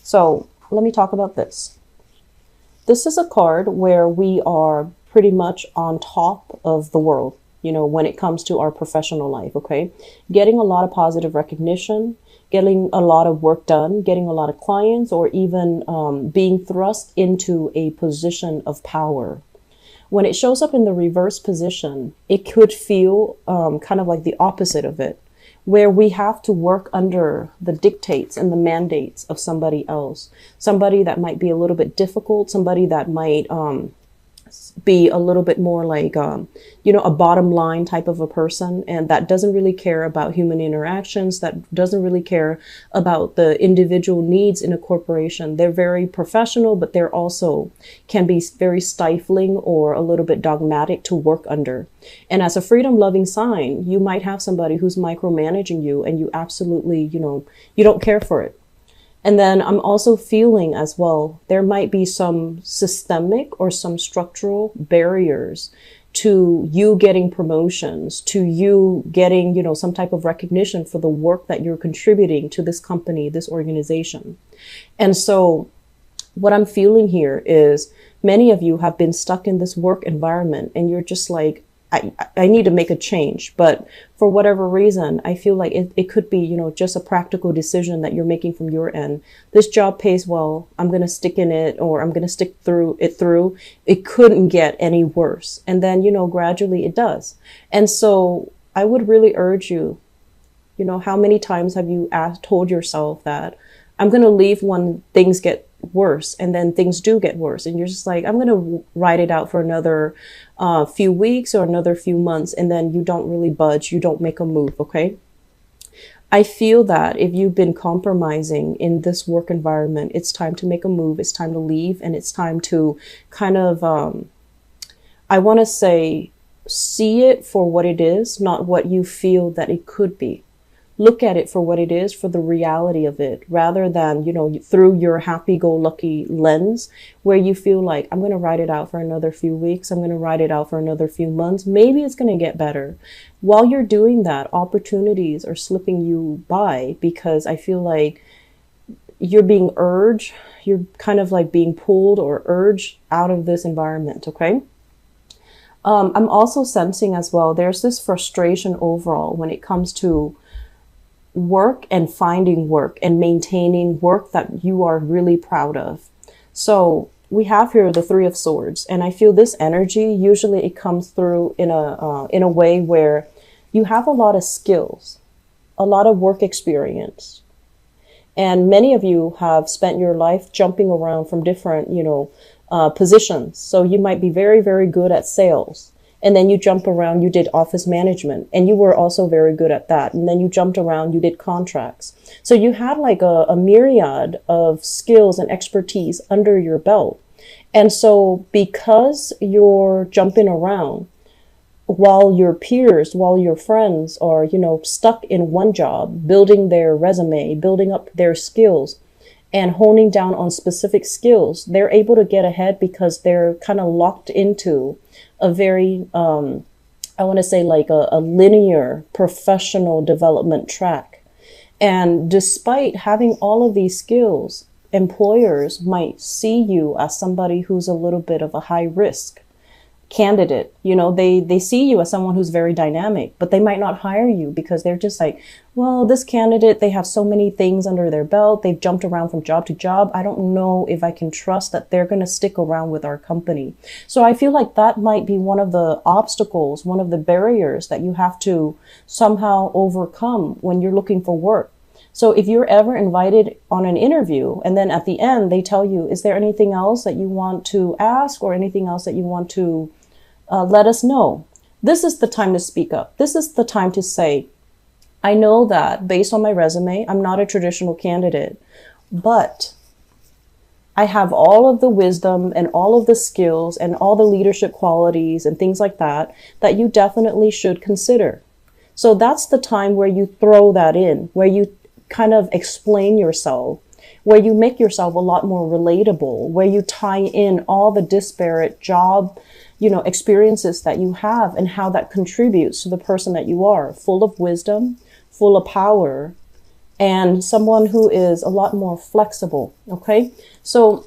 So let me talk about this. This is a card where we are pretty much on top of the world, when it comes to our professional life, okay? Getting a lot of positive recognition, getting a lot of work done, getting a lot of clients, or even being thrust into a position of power. When it shows up in the reverse position, it could feel kind of like the opposite of it, where we have to work under the dictates and the mandates of somebody else, somebody that might be a little bit difficult, somebody that might be a little bit more like, a bottom line type of a person, and that doesn't really care about human interactions, that doesn't really care about the individual needs in a corporation. They're very professional, but they're also can be very stifling or a little bit dogmatic to work under. And as a freedom loving sign, you might have somebody who's micromanaging you and you absolutely, you don't care for it. And then I'm also feeling as well, there might be some systemic or some structural barriers to you getting promotions, to you getting, some type of recognition for the work that you're contributing to this company, this organization. And so what I'm feeling here is many of you have been stuck in this work environment and you're just like, I need to make a change. But for whatever reason, I feel like it could be, just a practical decision that you're making from your end. This job pays well. I'm going to stick in it, or I'm going to stick through it. It couldn't get any worse. And then, gradually it does. And so I would really urge you, how many times have you told yourself that I'm going to leave when things get worse, and then things do get worse, and you're just like, I'm going to ride it out for another few weeks or another few months, and then you don't really budge, you don't make a move, okay? I feel that if you've been compromising in this work environment, it's time to make a move, it's time to leave, and it's time to kind of, I want to say, see it for what it is, not what you feel that it could be. Look at it for what it is, for the reality of it, rather than, through your happy-go-lucky lens where you feel like, I'm going to ride it out for another few weeks. I'm going to ride it out for another few months. Maybe it's going to get better. While you're doing that, opportunities are slipping you by because I feel like you're being urged. You're kind of like being pulled or urged out of this environment, okay? I'm also sensing as well, there's this frustration overall when it comes to work and finding work and maintaining work that you are really proud of. So we have here the Three of Swords, and I feel this energy, usually it comes through in a way where you have a lot of skills, a lot of work experience. And many of you have spent your life jumping around from different, positions. So you might be very, very good at sales. And then you jump around, you did office management, and you were also very good at that. And then you jumped around, you did contracts. So you had like a myriad of skills and expertise under your belt. And so because you're jumping around while your peers, while your friends are, stuck in one job, building their resume, building up their skills, and honing down on specific skills, they're able to get ahead because they're kind of locked into a very, I want to say like a linear professional development track. And despite having all of these skills, employers might see you as somebody who's a little bit of a high risk candidate. They see you as someone who's very dynamic, but they might not hire you because they're just like, well, this candidate, they have so many things under their belt. They've jumped around from job to job. I don't know if I can trust that they're going to stick around with our company. So I feel like that might be one of the obstacles, one of the barriers that you have to somehow overcome when you're looking for work. So if you're ever invited on an interview and then at the end they tell you, is there anything else that you want to ask or anything else that you want to let us know? This is the time to speak up. This is the time to say, I know that based on my resume, I'm not a traditional candidate, but I have all of the wisdom and all of the skills and all the leadership qualities and things like that you definitely should consider. So that's the time where you throw that in, where you kind of explain yourself, where you make yourself a lot more relatable, where you tie in all the disparate job, experiences that you have and how that contributes to the person that you are, full of wisdom, full of power, and someone who is a lot more flexible. Okay. So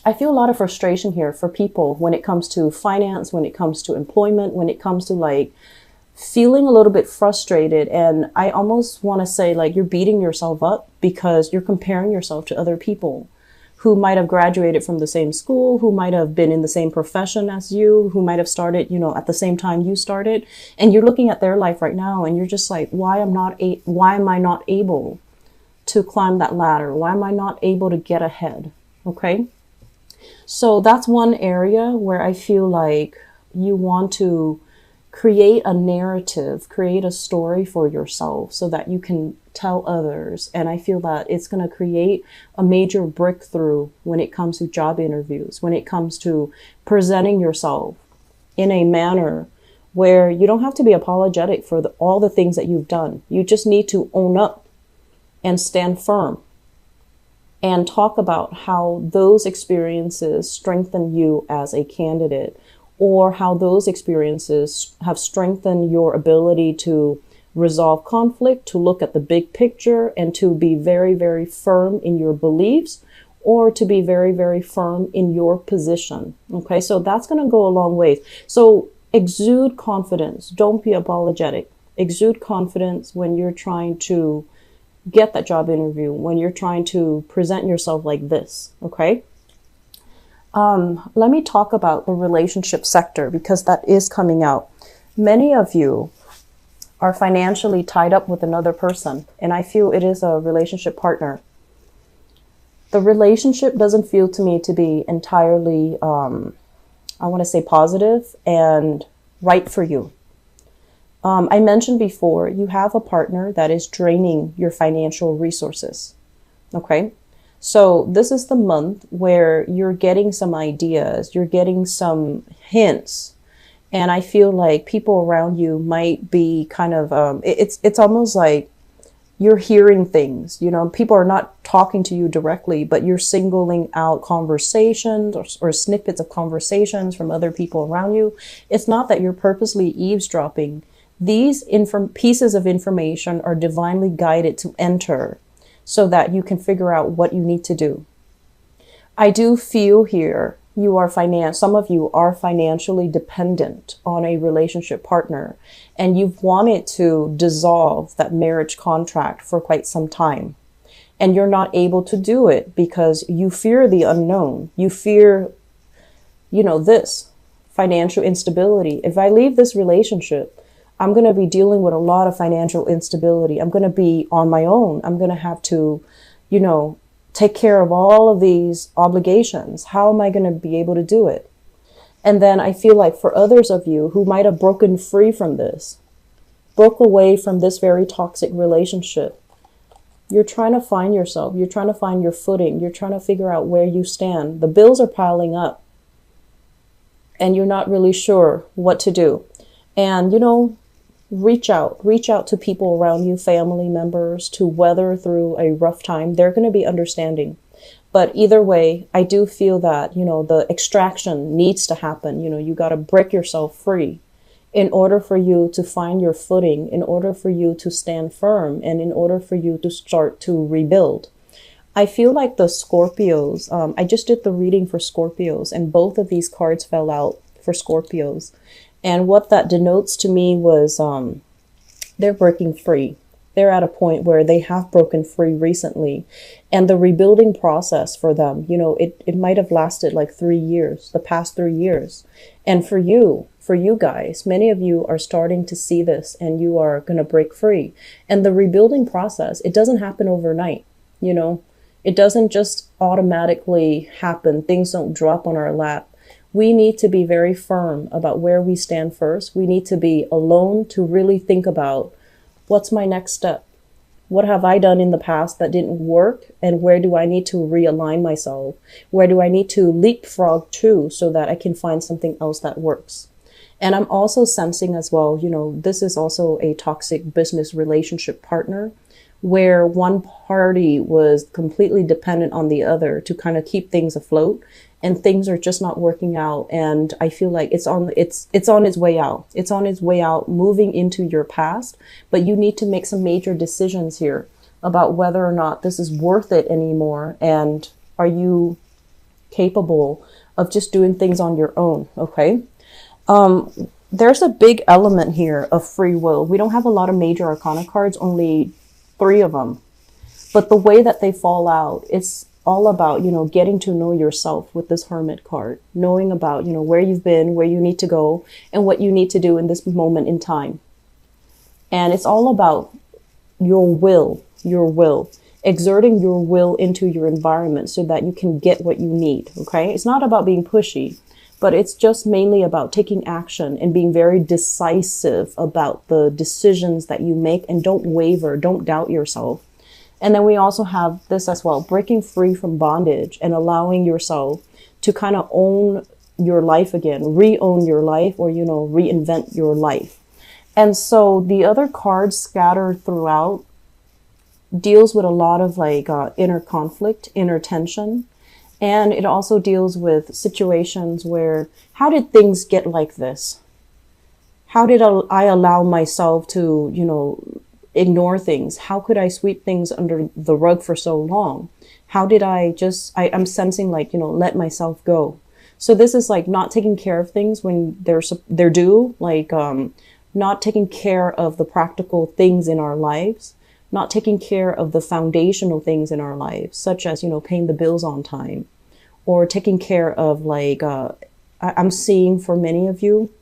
I feel a lot of frustration here for people when it comes to finance, when it comes to employment, when it comes to like feeling a little bit frustrated. And I almost want to say like you're beating yourself up because you're comparing yourself to other people who might have graduated from the same school, who might have been in the same profession as you, who might have started, at the same time you started. And you're looking at their life right now and you're just like, why am I not able to climb that ladder? Why am I not able to get ahead? Okay. So that's one area where I feel like you want to create a narrative, create a story for yourself so that you can tell others. And I feel that it's going to create a major breakthrough when it comes to job interviews, when it comes to presenting yourself in a manner where you don't have to be apologetic for all the things that you've done. You just need to own up and stand firm and talk about how those experiences strengthen you as a candidate, or how those experiences have strengthened your ability to resolve conflict, to look at the big picture, and to be very, very firm in your beliefs, or to be very, very firm in your position. Okay, so that's going to go a long way. So exude confidence. Don't be apologetic. Exude confidence when you're trying to get that job interview, when you're trying to present yourself like this. Okay. Let me talk about the relationship sector because that is coming out. Many of you are financially tied up with another person, and I feel it is a relationship partner. The relationship doesn't feel to me to be entirely, I want to say positive and right for you. I mentioned before, you have a partner that is draining your financial resources. Okay. So this is the month where you're getting some ideas, you're getting some hints. And I feel like people around you might be kind of, it's almost like you're hearing things, people are not talking to you directly, but you're singling out conversations or snippets of conversations from other people around you. It's not that you're purposely eavesdropping. These pieces of information are divinely guided to enter so that you can figure out what you need to do. I do feel here some of you are financially dependent on a relationship partner, and you've wanted to dissolve that marriage contract for quite some time. And you're not able to do it because you fear the unknown. You fear, this financial instability. If I leave this relationship, I'm going to be dealing with a lot of financial instability. I'm going to be on my own. I'm going to have to, take care of all of these obligations. How am I going to be able to do it? And then I feel like for others of you who might have broken free from this, broke away from this very toxic relationship, you're trying to find yourself. You're trying to find your footing. You're trying to figure out where you stand. The bills are piling up and you're not really sure what to do. And, reach out to people around you, family members, to weather through a rough time. They're going to be understanding. But either way, I do feel that, the extraction needs to happen. You got to break yourself free in order for you to find your footing, in order for you to stand firm, and in order for you to start to rebuild. I feel like the Scorpios, I just did the reading for Scorpios, and both of these cards fell out for Scorpios. And what that denotes to me was they're breaking free. They're at a point where they have broken free recently. And the rebuilding process for them, it might have lasted like 3 years, the past 3 years. And for you guys, many of you are starting to see this and you are going to break free. And the rebuilding process, it doesn't happen overnight. It doesn't just automatically happen. Things don't drop on our lap. We need to be very firm about where we stand first. We need to be alone to really think about what's my next step? What have I done in the past that didn't work? And where do I need to realign myself? Where do I need to leapfrog to so that I can find something else that works? And I'm also sensing as well, this is also a toxic business relationship partner where one party was completely dependent on the other to kind of keep things afloat. And things are just not working out. And I feel like it's on its way out. It's on its way out, moving into your past. But you need to make some major decisions here about whether or not this is worth it anymore. And are you capable of just doing things on your own? Okay. There's a big element here of free will. We don't have a lot of major arcana cards, only 3 of them. But the way that they fall out, it's all about, getting to know yourself with this Hermit card, knowing about, where you've been, where you need to go, and what you need to do in this moment in time. And it's all about your will, exerting your will into your environment so that you can get what you need. Okay. It's not about being pushy, but it's just mainly about taking action and being very decisive about the decisions that you make, and don't waver, don't doubt yourself. And then we also have this as well, breaking free from bondage and allowing yourself to kind of own your life again, re-own your life, or, reinvent your life. And so the other cards scattered throughout deals with a lot of inner conflict, inner tension. And it also deals with situations where, how did things get like this? How did I allow myself to, ignore things? How could I sweep things under the rug for so long? How did I'm sensing let myself go. So this is not taking care of things when they're due, not taking care of the practical things in our lives, not taking care of the foundational things in our lives, such as, paying the bills on time, or taking care of I'm seeing for many of you,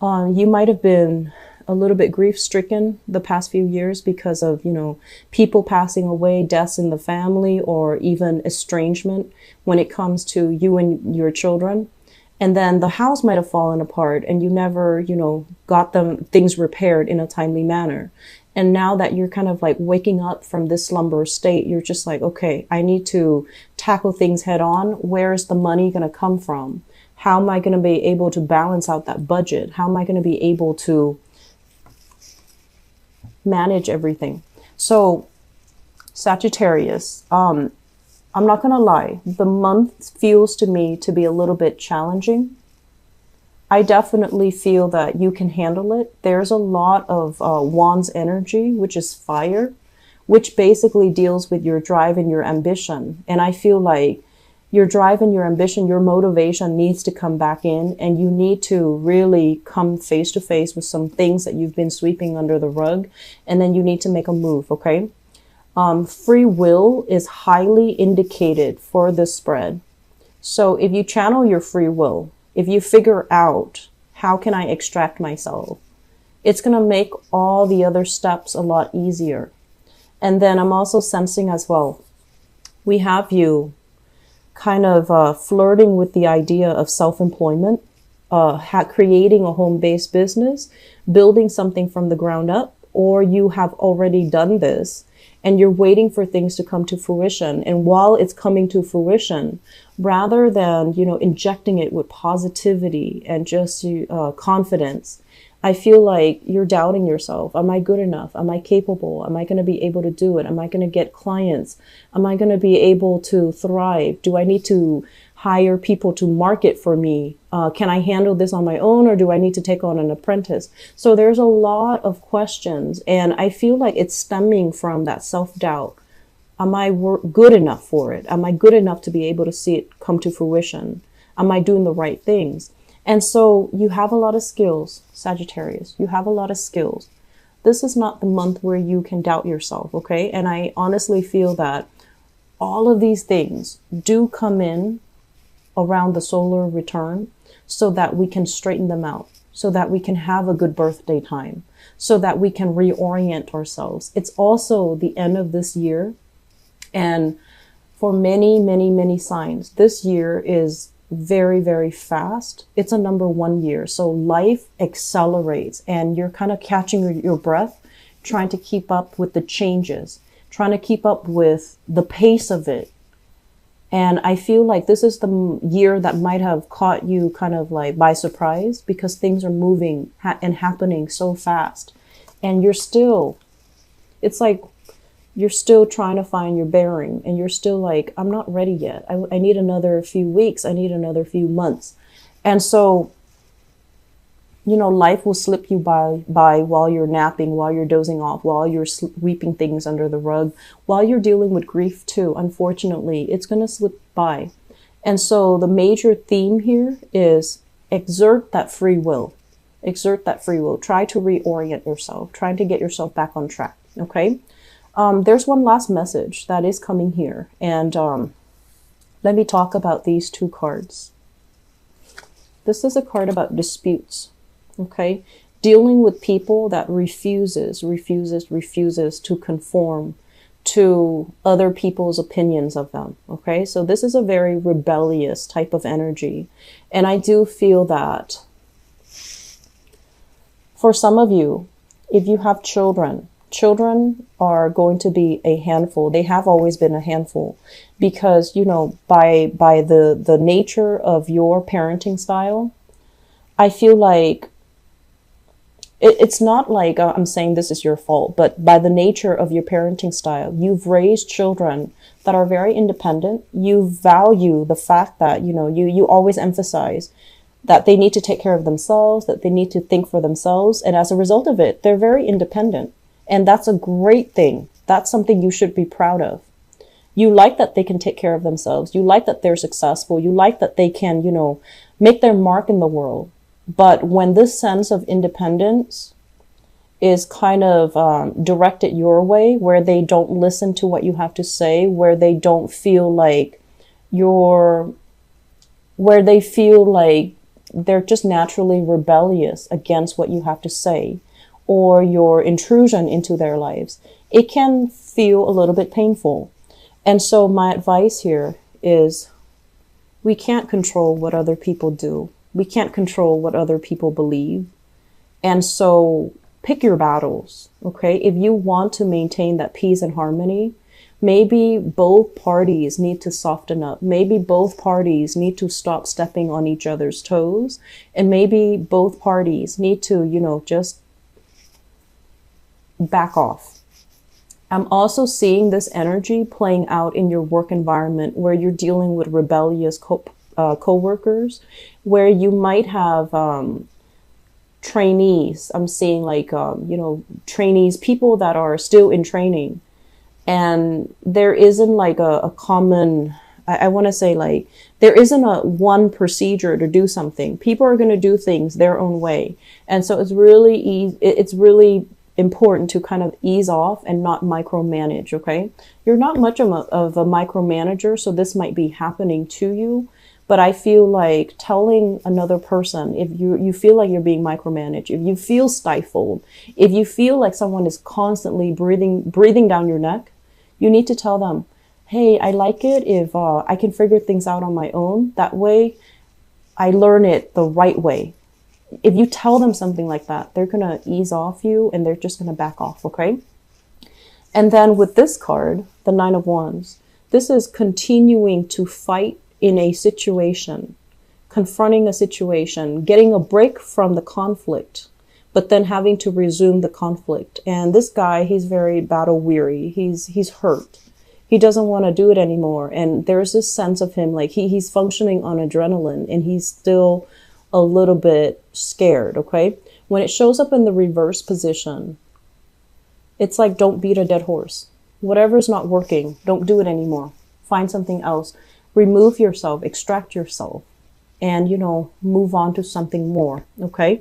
you might have been a little bit grief stricken the past few years because of, people passing away, deaths in the family, or even estrangement when it comes to you and your children. And then the house might have fallen apart and you never, got things repaired in a timely manner. And now that you're kind of waking up from this slumber state, you're just okay, I need to tackle things head on. Where is the money going to come from? How am I going to be able to balance out that budget? How am I going to be able to manage everything? So Sagittarius, I'm not going to lie. The month feels to me to be a little bit challenging. I definitely feel that you can handle it. There's a lot of Wands energy, which is fire, which basically deals with your drive and your ambition. And I feel like your drive and your ambition, your motivation needs to come back in, and you need to really come face to face with some things that you've been sweeping under the rug. And then you need to make a move. Okay. Free will is highly indicated for this spread. So if you channel your free will, if you figure out how can I extract myself, it's going to make all the other steps a lot easier. And then I'm also sensing as well, we have you kind of flirting with the idea of self-employment, creating a home-based business, building something from the ground up, or you have already done this and you're waiting for things to come to fruition. And while it's coming to fruition, rather than, injecting it with positivity and just confidence, I feel like you're doubting yourself. Am I good enough? Am I capable? Am I going to be able to do it? Am I going to get clients? Am I going to be able to thrive? Do I need to hire people to market for me? Can I handle this on my own, or do I need to take on an apprentice? So there's a lot of questions, and I feel like it's stemming from that self-doubt. Am I good enough for it? Am I good enough to be able to see it come to fruition? Am I doing the right things? And so you have a lot of skills, Sagittarius. You have a lot of skills. This is not the month where you can doubt yourself, okay? And I honestly feel that all of these things do come in around the solar return so that we can straighten them out, so that we can have a good birthday time, so that we can reorient ourselves. It's also the end of this year. And for many, many, many signs, this year is very, very fast. It's a number 1 year. So life accelerates and you're kind of catching your breath, trying to keep up with the changes, trying to keep up with the pace of it. And I feel like this is the year that might have caught you kind of by surprise, because things are moving and happening so fast. And it's like you're still trying to find your bearing, and you're still I'm not ready yet. I need another few weeks. I need another few months. And so you know, life will slip you by while you're napping, while you're dozing off, while you're sweeping things under the rug, while you're dealing with grief too. Unfortunately, it's going to slip by. And so the major theme here is exert that free will. Exert that free will. Try to reorient yourself. Trying to get yourself back on track. Okay. There's one last message that is coming here. And let me talk about these two cards. This is a card about disputes. Okay. Dealing with people that refuses to conform to other people's opinions of them. Okay. So this is a very rebellious type of energy. And I do feel that for some of you, if you have children, children are going to be a handful. They have always been a handful because, you know, by the nature of your parenting style, I feel like it's not like I'm saying this is your fault, but by the nature of your parenting style, you've raised children that are very independent. You value the fact that, you know, you always emphasize that they need to take care of themselves, that they need to think for themselves. And as a result of it, they're very independent. And that's a great thing. That's something you should be proud of. You like that they can take care of themselves. You like that they're successful. You like that they can, you know, make their mark in the world. But when this sense of independence is kind of directed your way, where they don't listen to what you have to say, where they don't feel like where they feel like they're just naturally rebellious against what you have to say or your intrusion into their lives, it can feel a little bit painful. And so my advice here is we can't control what other people do. We can't control what other people believe. And so pick your battles, okay? If you want to maintain that peace and harmony, maybe both parties need to soften up. Maybe both parties need to stop stepping on each other's toes. And maybe both parties need to, you know, just back off. I'm also seeing this energy playing out in your work environment where you're dealing with rebellious co-workers, where you might have trainees. I'm seeing like, you know, trainees, people that are still in training. And there isn't like a common, I want to say like, there isn't a one procedure to do something. People are going to do things their own way. And so it's really important to kind of ease off and not micromanage, okay? You're not much of a micromanager, so this might be happening to you. But I feel like telling another person, if you feel like you're being micromanaged, if you feel stifled, if you feel like someone is constantly breathing down your neck, you need to tell them, hey, I like it if I can figure things out on my own. That way, I learn it the right way. If you tell them something like that, they're going to ease off you and they're just going to back off, okay? And then with this card, the Nine of Wands, this is continuing to fight in a situation, confronting a situation, getting a break from the conflict, but then having to resume the conflict. And this guy, he's very battle weary. He's hurt. He doesn't want to do it anymore. And there's this sense of him like he's functioning on adrenaline and he's still a little bit scared, okay? When it shows up in the reverse position, it's like, don't beat a dead horse. Whatever's not working, don't do it anymore. Find something else. Remove yourself, extract yourself, and, you know, move on to something more, okay?